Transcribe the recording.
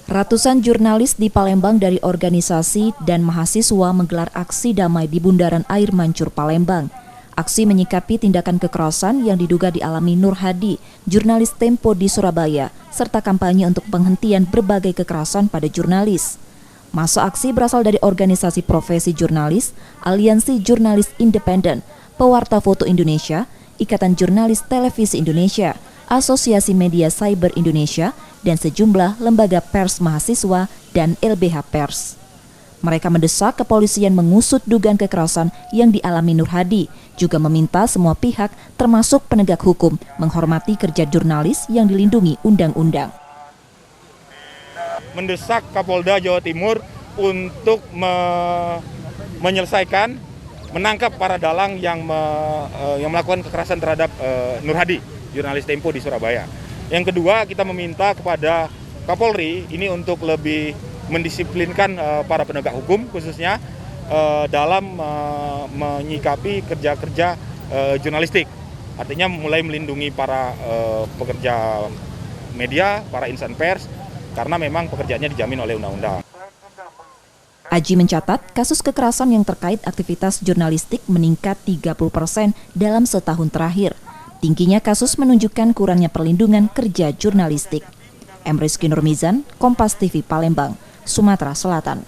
Ratusan jurnalis di Palembang dari organisasi dan mahasiswa menggelar aksi damai di Bundaran Air Mancur, Palembang. Aksi menyikapi tindakan kekerasan yang diduga dialami Nur Hadi, jurnalis Tempo di Surabaya, serta kampanye untuk penghentian berbagai kekerasan pada jurnalis. Massa aksi berasal dari organisasi profesi jurnalis, Aliansi Jurnalis Independen, Pewarta Foto Indonesia, Ikatan Jurnalis Televisi Indonesia, Asosiasi Media Cyber Indonesia, dan sejumlah lembaga pers mahasiswa dan LBH Pers. Mereka mendesak kepolisian mengusut dugaan kekerasan yang dialami Nur Hadi, juga meminta semua pihak termasuk penegak hukum menghormati kerja jurnalis yang dilindungi undang-undang. Mendesak Kapolda Jawa Timur untuk menyelesaikan, menangkap para dalang yang melakukan kekerasan terhadap Nur Hadi, jurnalis Tempo di Surabaya. Yang kedua, kita meminta kepada Kapolri ini untuk lebih mendisiplinkan para penegak hukum khususnya dalam menyikapi kerja-kerja jurnalistik. Artinya mulai melindungi para pekerja media, para insan pers, karena memang pekerjaannya dijamin oleh undang-undang. Aji mencatat kasus kekerasan yang terkait aktivitas jurnalistik meningkat 30% dalam setahun terakhir. Tingginya kasus menunjukkan kurangnya perlindungan kerja jurnalistik. Rizky Nurmizan, Kompas TV Palembang, Sumatera Selatan.